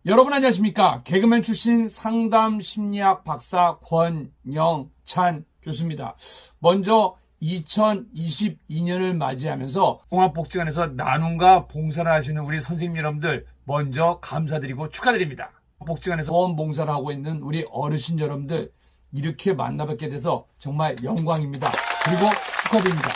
여러분 안녕하십니까? 개그맨 출신 상담 심리학 박사 권영찬 교수입니다. 먼저 2022년을 맞이하면서 종합복지관에서 나눔과 봉사를 하시는 우리 선생님 여러분들 먼저 감사드리고 축하드립니다. 복지관에서 보험봉사를 하고 있는 우리 어르신 여러분들 이렇게 만나뵙게 돼서 정말 영광입니다. 그리고 축하드립니다.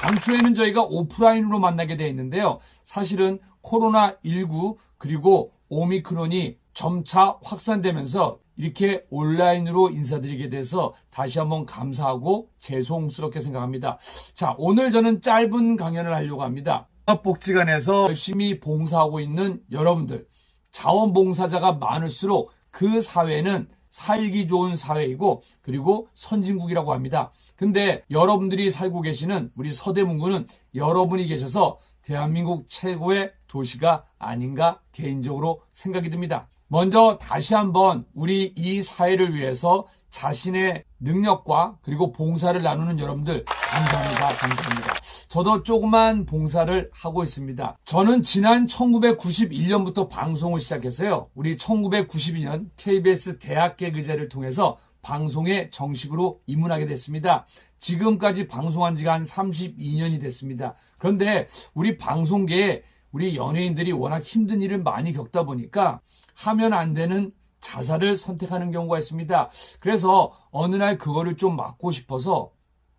당초에는 저희가 오프라인으로 만나게 되어 있는데요. 사실은 코로나19 그리고 오미크론이 점차 확산되면서 이렇게 온라인으로 인사드리게 돼서 다시 한번 감사하고 죄송스럽게 생각합니다. 자, 오늘 저는 짧은 강연을 하려고 합니다. 복지관에서 열심히 봉사하고 있는 여러분들, 자원봉사자가 많을수록 그 사회는 살기 좋은 사회이고 그리고 선진국이라고 합니다. 근데 여러분들이 살고 계시는 우리 서대문구는 여러분이 계셔서 대한민국 최고의 도시가 아닌가 개인적으로 생각이 듭니다. 먼저 다시 한번 우리 이 사회를 위해서 자신의 능력과 그리고 봉사를 나누는 여러분들 감사합니다. 저도 조그만 봉사를 하고 있습니다. 저는 지난 1991년부터 방송을 시작했어요. 우리 1992년 KBS 대학 개그제를 통해서 방송에 정식으로 입문하게 됐습니다. 지금까지 방송한 지가 한 32년이 됐습니다. 그런데 우리 방송계에 우리 연예인들이 워낙 힘든 일을 많이 겪다 보니까 하면 안 되는 자살을 선택하는 경우가 있습니다. 그래서 어느 날 그거를 좀 막고 싶어서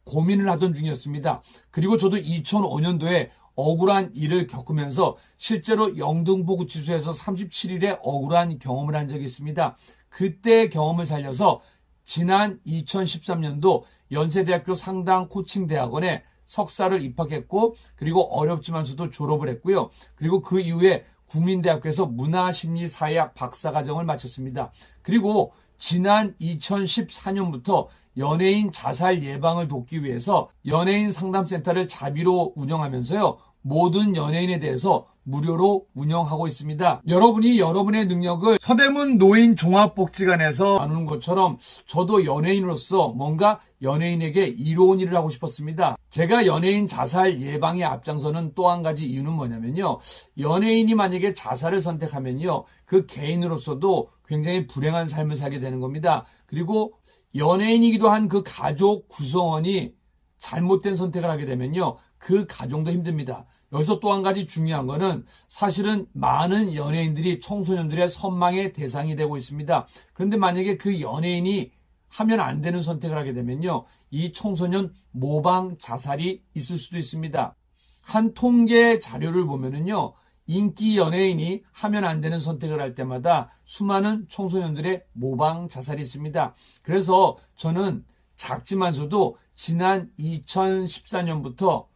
고민을 하던 중이었습니다. 그리고 저도 2005년도에 억울한 일을 겪으면서 실제로 영등포구치소에서 37일의 억울한 경험을 한 적이 있습니다. 그때의 경험을 살려서 지난 2013년도 연세대학교 상담 코칭대학원에 석사를 입학했고 그리고 어렵지만서도 졸업을 했고요. 그리고 그 이후에 국민대학교에서 문화심리사회학 박사과정을 마쳤습니다. 그리고 지난 2014년부터 연예인 자살 예방을 돕기 위해서 연예인 상담센터를 자비로 운영하면서요. 모든 연예인에 대해서 무료로 운영하고 있습니다. 여러분이 여러분의 능력을 서대문 노인 종합복지관에서 나누는 것처럼 저도 연예인으로서 뭔가 연예인에게 이로운 일을 하고 싶었습니다. 제가 연예인 자살 예방에 앞장서는 또 한 가지 이유는 뭐냐면요. 연예인이 만약에 자살을 선택하면요. 그 개인으로서도 굉장히 불행한 삶을 살게 되는 겁니다. 그리고 연예인이기도 한 그 가족 구성원이 잘못된 선택을 하게 되면요. 그 가정도 힘듭니다. 여기서 또 한 가지 중요한 거는 사실은 많은 연예인들이 청소년들의 선망의 대상이 되고 있습니다. 그런데 만약에 그 연예인이 하면 안 되는 선택을 하게 되면요. 이 청소년 모방 자살이 있을 수도 있습니다. 한 통계 자료를 보면은요. 인기 연예인이 하면 안 되는 선택을 할 때마다 수많은 청소년들의 모방 자살이 있습니다. 그래서 저는 작지만서도 지난 2014년부터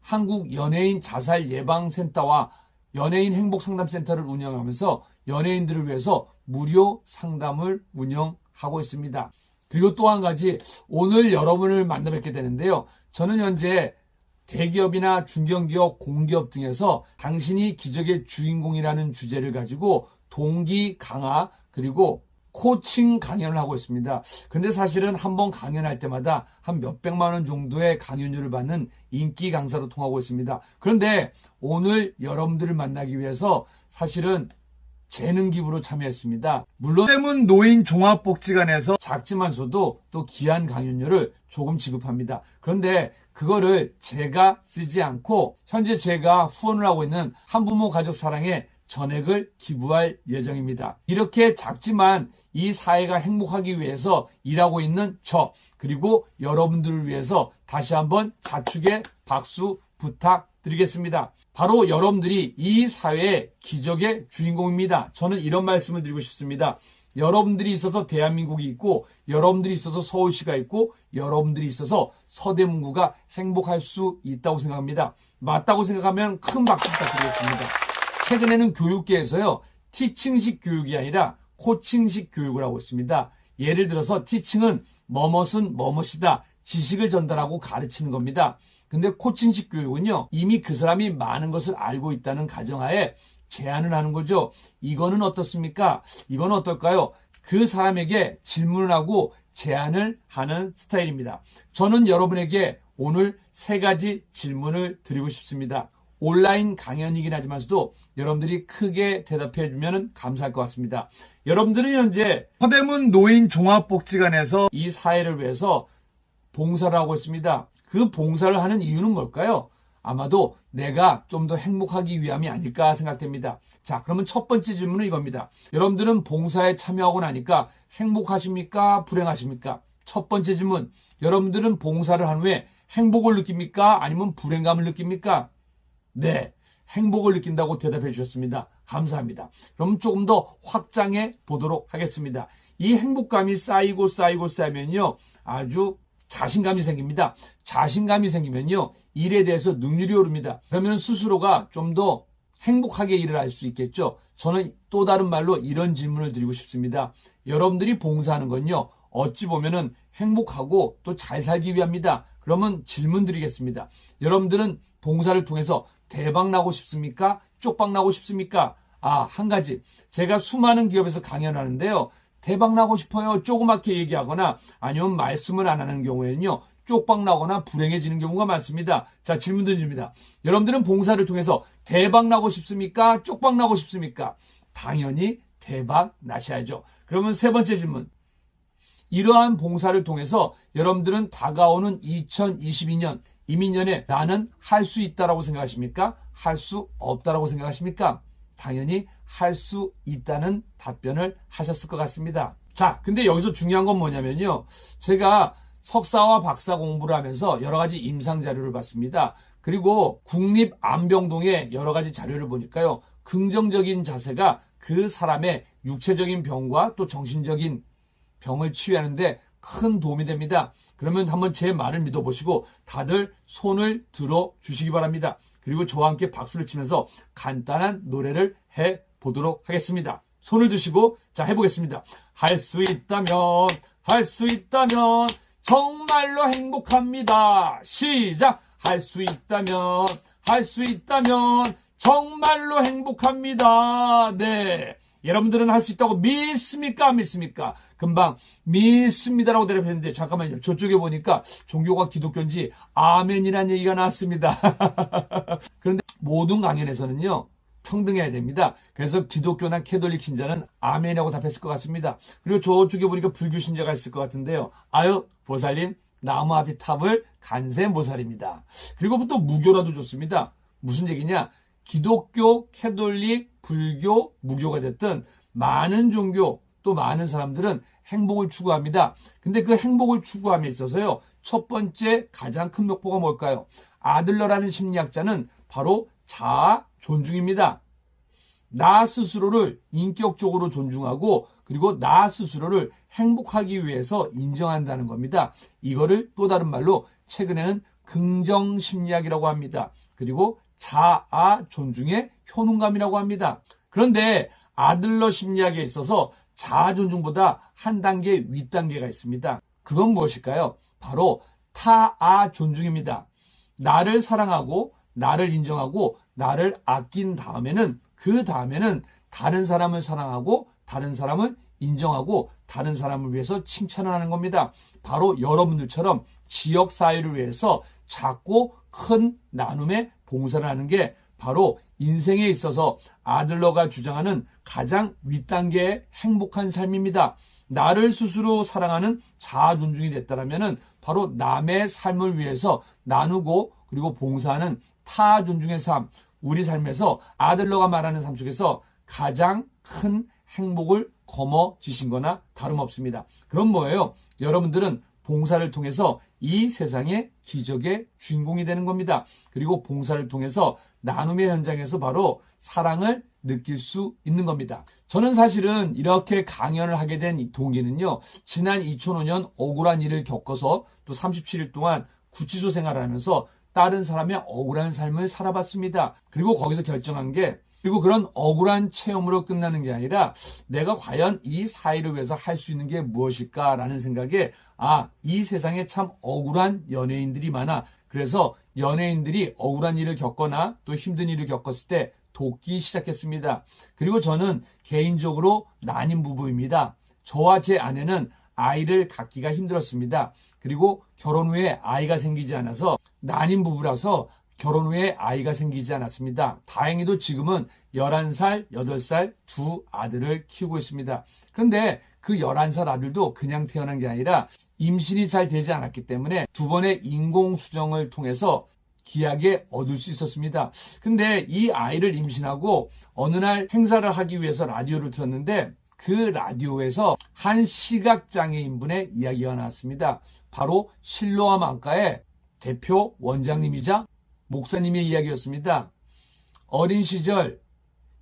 한국 연예인 자살 예방센터와 연예인 행복상담센터를 운영하면서 연예인들을 위해서 무료 상담을 운영하고 있습니다. 그리고 또 한 가지 오늘 여러분을 만나 뵙게 되는데요. 저는 현재 대기업이나 중견기업, 공기업 등에서 당신이 기적의 주인공이라는 주제를 가지고 동기 강화 그리고 코칭 강연을 하고 있습니다. 근데 사실은 한 번 강연할 때마다 한 몇백만 원 정도의 강연료를 받는 인기 강사로 통하고 있습니다. 그런데 오늘 여러분들을 만나기 위해서 사실은 재능 기부로 참여했습니다. 물론 서대문 노인 종합복지관에서 작지만서도 또 귀한 강연료를 조금 지급합니다. 그런데 그거를 제가 쓰지 않고 현재 제가 후원을 하고 있는 한부모 가족 사랑에 전액을 기부할 예정입니다. 이렇게 작지만 이 사회가 행복하기 위해서 일하고 있는 저 그리고 여러분들을 위해서 다시 한번 자축의 박수 부탁드리겠습니다. 바로 여러분들이 이 사회의 기적의 주인공입니다. 저는 이런 말씀을 드리고 싶습니다. 여러분들이 있어서 대한민국이 있고 여러분들이 있어서 서울시가 있고 여러분들이 있어서 서대문구가 행복할 수 있다고 생각합니다. 맞다고 생각하면 큰 박수 부탁드리겠습니다. 최근에는 교육계에서요. 티칭식 교육이 아니라 코칭식 교육을 하고 있습니다. 예를 들어서 티칭은 뭐뭇은 뭐뭇이다. 지식을 전달하고 가르치는 겁니다. 근데 코칭식 교육은요. 이미 그 사람이 많은 것을 알고 있다는 가정하에 제안을 하는 거죠. 이거는 어떻습니까? 이건 어떨까요? 그 사람에게 질문을 하고 제안을 하는 스타일입니다. 저는 여러분에게 오늘 3가지 질문을 드리고 싶습니다. 온라인 강연이긴 하지만서도 여러분들이 크게 대답해 주면 감사할 것 같습니다. 여러분들은 현재 서대문 노인 종합복지관에서 이 사회를 위해서 봉사를 하고 있습니다. 그 봉사를 하는 이유는 뭘까요? 아마도 내가 좀 더 행복하기 위함이 아닐까 생각됩니다. 자, 그러면 첫 번째 질문은 이겁니다. 여러분들은 봉사에 참여하고 나니까 행복하십니까? 불행하십니까? 첫 번째 질문, 여러분들은 봉사를 한 후에 행복을 느낍니까? 아니면 불행감을 느낍니까? 네, 행복을 느낀다고 대답해 주셨습니다. 감사합니다. 그럼 조금 더 확장해 보도록 하겠습니다. 이 행복감이 쌓이면요, 아주 자신감이 생깁니다. 자신감이 생기면요, 일에 대해서 능률이 오릅니다. 그러면 스스로가 좀 더 행복하게 일을 할 수 있겠죠. 저는 또 다른 말로 이런 질문을 드리고 싶습니다. 여러분들이 봉사하는 건요, 어찌 보면은 행복하고 또 잘 살기 위함입니다. 그러면 질문 드리겠습니다. 여러분들은 봉사를 통해서 대박 나고 싶습니까? 쪽박 나고 싶습니까? 한 가지. 제가 수많은 기업에서 강연하는데요. 대박 나고 싶어요. 조그맣게 얘기하거나 아니면 말씀을 안 하는 경우에는요, 쪽박 나거나 불행해지는 경우가 많습니다. 자, 질문 드립니다. 여러분들은 봉사를 통해서 대박 나고 싶습니까? 쪽박 나고 싶습니까? 당연히 대박 나셔야죠. 그러면 세 번째 질문. 이러한 봉사를 통해서 여러분들은 다가오는 2022년, 이민년에 나는 할 수 있다라고 생각하십니까? 할 수 없다라고 생각하십니까? 당연히 할 수 있다는 답변을 하셨을 것 같습니다. 자, 근데 여기서 중요한 건 뭐냐면요. 제가 석사와 박사 공부를 하면서 여러 가지 임상 자료를 봤습니다. 그리고 국립암병동의 여러 가지 자료를 보니까요. 긍정적인 자세가 그 사람의 육체적인 병과 또 정신적인 병을 치유하는데 큰 도움이 됩니다. 그러면 한번 제 말을 믿어보시고 다들 손을 들어 주시기 바랍니다. 그리고 저와 함께 박수를 치면서 간단한 노래를 해보도록 하겠습니다. 손을 드시고 자 해보겠습니다. 할 수 있다면 정말로 행복합니다. 시작! 할 수 있다면 정말로 행복합니다. 네. 여러분들은 할 수 있다고 믿습니까? 안 믿습니까? 금방 믿습니다라고 대답했는데 잠깐만요. 저쪽에 보니까 종교가 기독교인지 아멘이라는 얘기가 나왔습니다. 그런데 모든 강연에서는요. 평등해야 됩니다. 그래서 기독교나 캐톨릭 신자는 아멘이라고 답했을 것 같습니다. 그리고 저쪽에 보니까 불교 신자가 있을 것 같은데요. 아유 보살님 나무 앞이 탑을 간센보살입니다. 그리고 또 무교라도 좋습니다. 무슨 얘기냐? 기독교, 캐톨릭, 불교, 무교가 됐든 많은 종교 또 많은 사람들은 행복을 추구합니다. 근데 그 행복을 추구함에 있어서요. 첫 번째 가장 큰 목표가 뭘까요? 아들러라는 심리학자는 바로 자아 존중입니다. 나 스스로를 인격적으로 존중하고 그리고 나 스스로를 행복하기 위해서 인정한다는 겁니다. 이거를 또 다른 말로 최근에는 긍정심리학이라고 합니다. 그리고 자아 존중의 효능감이라고 합니다. 그런데 아들러 심리학에 있어서 자아 존중보다 한 단계 윗단계가 있습니다. 그건 무엇일까요? 바로 타아 존중입니다. 나를 사랑하고 나를 인정하고 나를 아낀 다음에는 그 다음에는 다른 사람을 사랑하고 다른 사람을 인정하고 다른 사람을 위해서 칭찬을 하는 겁니다. 바로 여러분들처럼 지역사회를 위해서 작고 큰 나눔의 봉사를 하는 게 바로 인생에 있어서 아들러가 주장하는 가장 윗단계의 행복한 삶입니다. 나를 스스로 사랑하는 자아 존중이 됐다면 바로 남의 삶을 위해서 나누고 그리고 봉사하는 타아 존중의 삶, 우리 삶에서 아들러가 말하는 삶 속에서 가장 큰 행복을 거머쥐신 거나 다름없습니다. 그럼 뭐예요? 여러분들은 봉사를 통해서 이 세상의 기적의 주인공이 되는 겁니다. 그리고 봉사를 통해서 나눔의 현장에서 바로 사랑을 느낄 수 있는 겁니다. 저는 사실은 이렇게 강연을 하게 된 동기는요. 지난 2005년 억울한 일을 겪어서 또 37일 동안 구치소 생활을 하면서 다른 사람의 억울한 삶을 살아봤습니다. 그리고 거기서 결정한 게 그리고 그런 억울한 체험으로 끝나는 게 아니라 내가 과연 이 사회를 위해서 할 수 있는 게 무엇일까라는 생각에 이 세상에 참 억울한 연예인들이 많아. 그래서 연예인들이 억울한 일을 겪거나 또 힘든 일을 겪었을 때 돕기 시작했습니다. 그리고 저는 개인적으로 난임 부부입니다. 저와 제 아내는 아이를 갖기가 힘들었습니다. 그리고 결혼 후에 아이가 생기지 않아서 난임 부부라서 결혼 후에 아이가 생기지 않았습니다. 다행히도 지금은 11살, 8살 두 아들을 키우고 있습니다. 그런데 그 11살 아들도 그냥 태어난 게 아니라 임신이 잘 되지 않았기 때문에 두 번의 인공수정을 통해서 귀하게 얻을 수 있었습니다. 근데 이 아이를 임신하고 어느 날 행사를 하기 위해서 라디오를 틀었는데 그 라디오에서 한 시각장애인분의 이야기가 나왔습니다. 바로 실로암 안과의 대표 원장님이자 목사님의 이야기였습니다. 어린 시절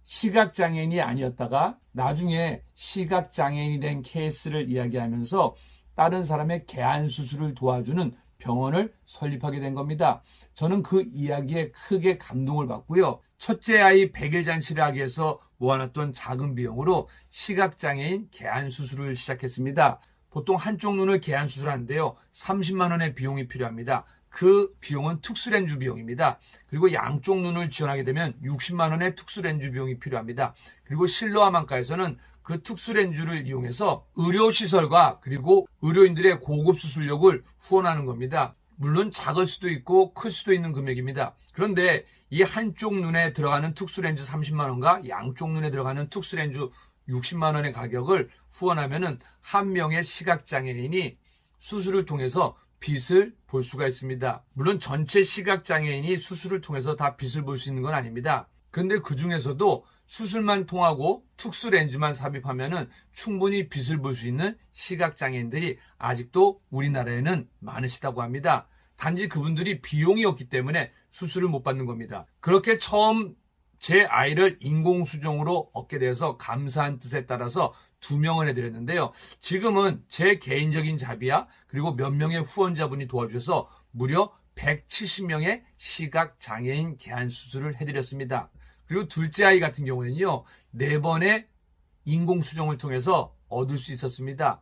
시각장애인이 아니었다가 나중에 시각장애인이 된 케이스를 이야기하면서 다른 사람의 개안 수술을 도와주는 병원을 설립하게 된 겁니다. 저는 그 이야기에 크게 감동을 받고요. 첫째 아이 100일 잔치를 하기 위해서 모아놨던 작은 비용으로 시각장애인 개안 수술을 시작했습니다. 보통 한쪽 눈을 개안 수술하는데요. 30만 원의 비용이 필요합니다. 그 비용은 특수렌즈 비용입니다. 그리고 양쪽 눈을 지원하게 되면 60만 원의 특수렌즈 비용이 필요합니다. 그리고 실로암 안과에서는 그 특수렌즈를 이용해서 의료시설과 그리고 의료인들의 고급 수술력을 후원하는 겁니다. 물론 작을 수도 있고 클 수도 있는 금액입니다. 그런데 이 한쪽 눈에 들어가는 특수렌즈 30만 원과 양쪽 눈에 들어가는 특수렌즈 60만 원의 가격을 후원하면은 한 명의 시각장애인이 수술을 통해서 빛을 볼 수가 있습니다. 물론 전체 시각장애인이 수술을 통해서 다 빛을 볼 수 있는 건 아닙니다. 그런데 그 중에서도 수술만 통하고 특수렌즈만 삽입하면은 충분히 빛을 볼 수 있는 시각장애인들이 아직도 우리나라에는 많으시다고 합니다. 단지 그분들이 비용이 없기 때문에 수술을 못 받는 겁니다. 그렇게 처음 제 아이를 인공수정으로 얻게 되어서 감사한 뜻에 따라서 2명을 해드렸는데요. 지금은 제 개인적인 자비야 그리고 몇 명의 후원자분이 도와주셔서 무려 170명의 시각장애인 개안 수술을 해드렸습니다. 그리고 둘째 아이 같은 경우에는요. 4번의 인공수정을 통해서 얻을 수 있었습니다.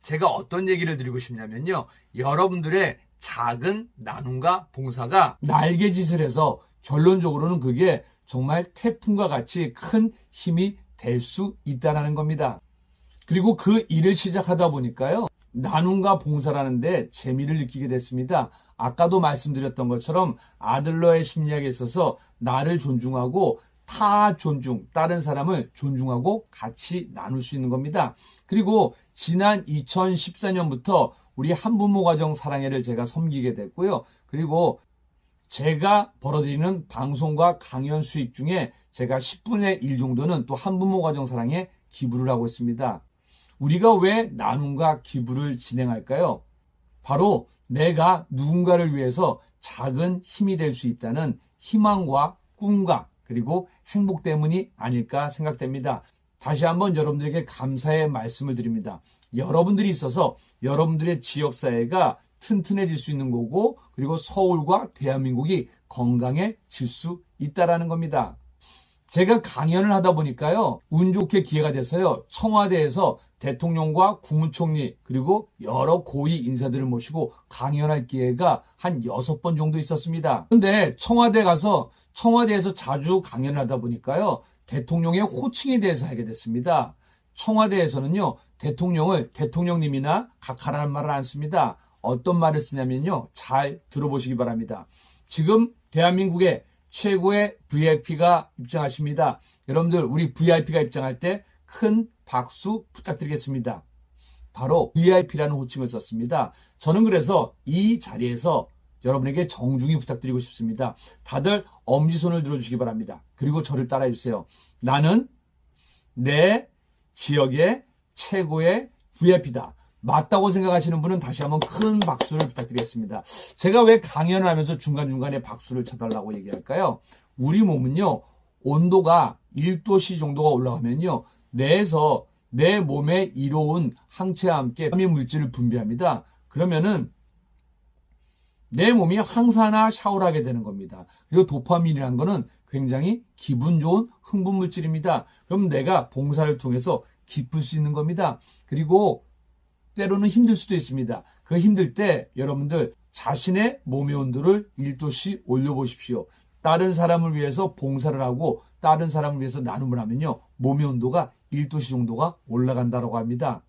제가 어떤 얘기를 드리고 싶냐면요. 여러분들의 작은 나눔과 봉사가 날개짓을 해서 결론적으로는 그게 정말 태풍과 같이 큰 힘이 될 수 있다는 겁니다. 그리고 그 일을 시작하다 보니까요. 나눔과 봉사라는데 재미를 느끼게 됐습니다. 아까도 말씀드렸던 것처럼 아들러의 심리학에 있어서 나를 존중하고 타 존중, 다른 사람을 존중하고 같이 나눌 수 있는 겁니다. 그리고 지난 2014년부터 우리 한부모 가정 사랑회를 제가 섬기게 됐고요. 그리고 제가 벌어들이는 방송과 강연 수익 중에 제가 10분의 1 정도는 또 한부모 가정 사랑에 기부를 하고 있습니다. 우리가 왜 나눔과 기부를 진행할까요? 바로 내가 누군가를 위해서 작은 힘이 될 수 있다는 희망과 꿈과 그리고 행복 때문이 아닐까 생각됩니다. 다시 한번 여러분들에게 감사의 말씀을 드립니다. 여러분들이 있어서 여러분들의 지역사회가 튼튼해질 수 있는 거고 그리고 서울과 대한민국이 건강해질 수 있다는 겁니다. 제가 강연을 하다 보니까요. 운 좋게 기회가 돼서요. 청와대에서 대통령과 국무총리 그리고 여러 고위 인사들을 모시고 강연할 기회가 한 6번 정도 있었습니다. 그런데 청와대에서 자주 강연을 하다 보니까요. 대통령의 호칭에 대해서 하게 됐습니다. 청와대에서는요. 대통령을 대통령님이나 각하라는 말을 안 씁니다. 어떤 말을 쓰냐면요. 잘 들어보시기 바랍니다. 지금 대한민국의 최고의 VIP가 입장하십니다. 여러분들 우리 VIP가 입장할 때 큰 박수 부탁드리겠습니다. 바로 VIP라는 호칭을 썼습니다. 저는 그래서 이 자리에서 여러분에게 정중히 부탁드리고 싶습니다. 다들 엄지손을 들어주시기 바랍니다. 그리고 저를 따라해주세요. 나는 내 지역의 최고의 VIP다. 맞다고 생각하시는 분은 다시 한번 큰 박수를 부탁드리겠습니다. 제가 왜 강연을 하면서 중간중간에 박수를 쳐달라고 얘기할까요? 우리 몸은요. 온도가 1도씨 정도가 올라가면요. 뇌에서 내 몸에 이로운 항체와 함께 도파민 물질을 분비합니다. 그러면은 내 몸이 항산화 샤워를 하게 되는 겁니다. 그리고 도파민이라는 거는 굉장히 기분 좋은 흥분 물질입니다. 그럼 내가 봉사를 통해서 기쁠 수 있는 겁니다. 그리고 때로는 힘들 수도 있습니다. 그 힘들 때 여러분들 자신의 몸의 온도를 1도씩 올려보십시오. 다른 사람을 위해서 봉사를 하고 다른 사람을 위해서 나눔을 하면요. 몸의 온도가 1도씩 정도가 올라간다고 합니다.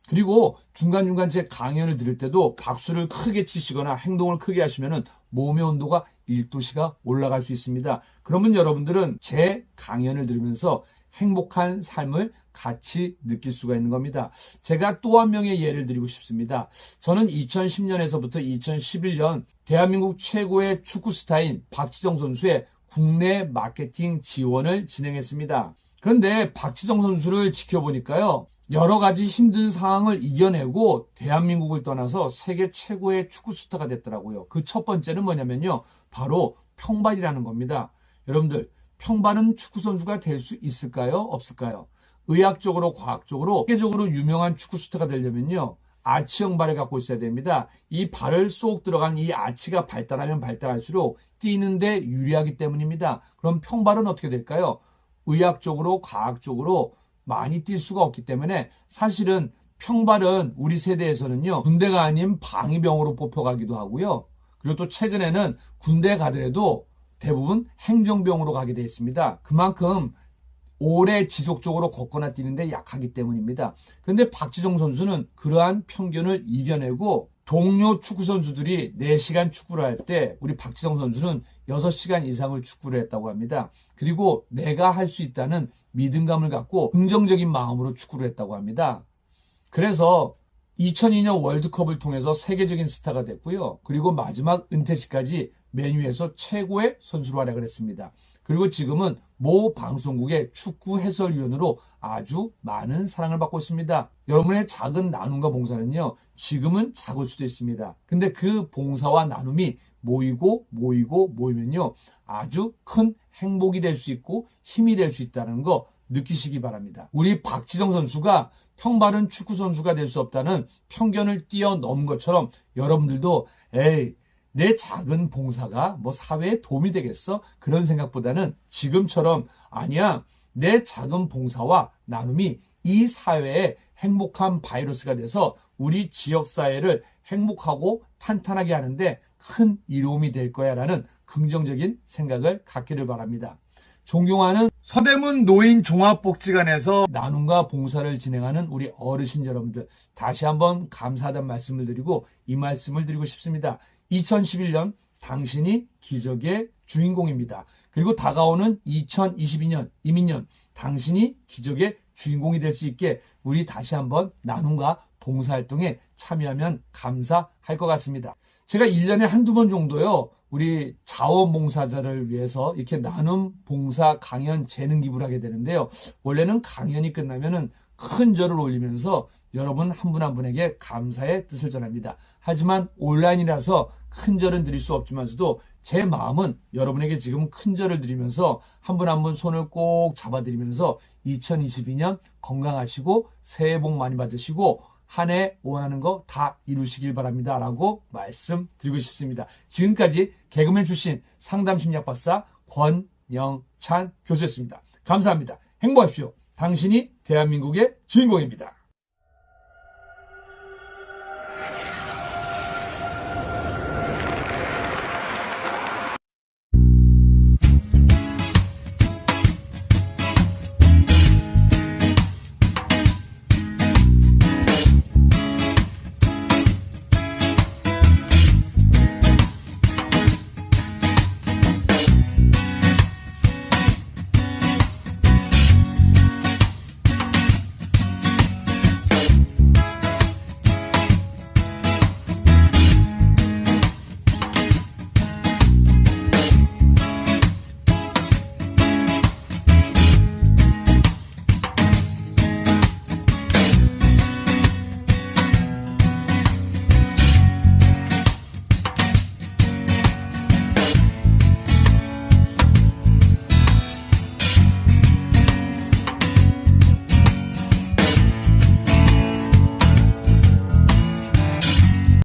그리고 중간중간 제 강연을 들을 때도 박수를 크게 치시거나 행동을 크게 하시면 몸의 온도가 1도씨가 올라갈 수 있습니다. 그러면 여러분들은 제 강연을 들으면서 행복한 삶을 같이 느낄 수가 있는 겁니다. 제가 또 한 명의 예를 드리고 싶습니다. 저는 2010년에서부터 2011년 대한민국 최고의 축구 스타인 박지성 선수의 국내 마케팅 지원을 진행했습니다. 그런데 박지성 선수를 지켜보니까요, 여러 가지 힘든 상황을 이겨내고 대한민국을 떠나서 세계 최고의 축구 스타가 됐더라고요. 그 첫 번째는 뭐냐면요, 바로 평발이라는 겁니다. 여러분들, 평발은 축구 선수가 될 수 있을까요? 없을까요? 의학적으로, 과학적으로, 세계적으로 유명한 축구 스타가 되려면요, 아치형 발을 갖고 있어야 됩니다. 이 발을 쏙 들어간 이 아치가 발달하면 발달할수록 뛰는데 유리하기 때문입니다. 그럼 평발은 어떻게 될까요? 의학적으로, 과학적으로 많이 뛸 수가 없기 때문에 사실은 평발은 우리 세대에서는요, 군대가 아닌 방위병으로 뽑혀가기도 하고요. 그리고 또 최근에는 군대에 가더라도 대부분 행정병으로 가게 되어 있습니다. 그만큼 오래 지속적으로 걷거나 뛰는데 약하기 때문입니다. 그런데 박지성 선수는 그러한 편견을 이겨내고 동료 축구 선수들이 4시간 축구를 할 때 우리 박지성 선수는 6시간 이상을 축구를 했다고 합니다. 그리고 내가 할 수 있다는 믿음감을 갖고 긍정적인 마음으로 축구를 했다고 합니다. 그래서 2002년 월드컵을 통해서 세계적인 스타가 됐고요. 그리고 마지막 은퇴시까지 맨유에서 최고의 선수로 활약을 했습니다. 그리고 지금은 모 방송국의 축구 해설위원으로 아주 많은 사랑을 받고 있습니다. 여러분의 작은 나눔과 봉사는요, 지금은 작을 수도 있습니다. 근데 그 봉사와 나눔이 모이면요, 아주 큰 행복이 될 수 있고 힘이 될 수 있다는 거 느끼시기 바랍니다. 우리 박지성 선수가 평발은 축구 선수가 될 수 없다는 편견을 뛰어넘은 것처럼 여러분들도 내 작은 봉사가 뭐 사회에 도움이 되겠어? 그런 생각보다는 지금처럼 아니야, 내 작은 봉사와 나눔이 이 사회에 행복한 바이러스가 돼서 우리 지역사회를 행복하고 탄탄하게 하는데 큰 이로움이 될 거야 라는 긍정적인 생각을 갖기를 바랍니다. 존경하는 서대문 노인종합복지관에서 나눔과 봉사를 진행하는 우리 어르신 여러분들, 다시 한번 감사하다는 말씀을 드리고 이 말씀을 드리고 싶습니다. 2011년 당신이 기적의 주인공입니다. 그리고 다가오는 2022년 이민년 당신이 기적의 주인공이 될 수 있게 우리 다시 한번 나눔과 봉사활동에 참여하면 감사할 것 같습니다. 제가 1년에 한두 번 정도요, 우리 자원봉사자를 위해서 이렇게 나눔 봉사 강연 재능 기부를 하게 되는데요. 원래는 강연이 끝나면은 큰 절을 올리면서 여러분 한 분 한 분에게 감사의 뜻을 전합니다. 하지만 온라인이라서 큰 절은 드릴 수 없지만서도 제 마음은 여러분에게 지금 큰 절을 드리면서 한 분 한 분 손을 꼭 잡아드리면서 2022년 건강하시고 새해 복 많이 받으시고 한 해 원하는 거 다 이루시길 바랍니다 라고 말씀드리고 싶습니다. 지금까지 개그맨 출신 상담심리학 박사 권영찬 교수였습니다. 감사합니다. 행복하십시오. 당신이 대한민국의 주인공입니다.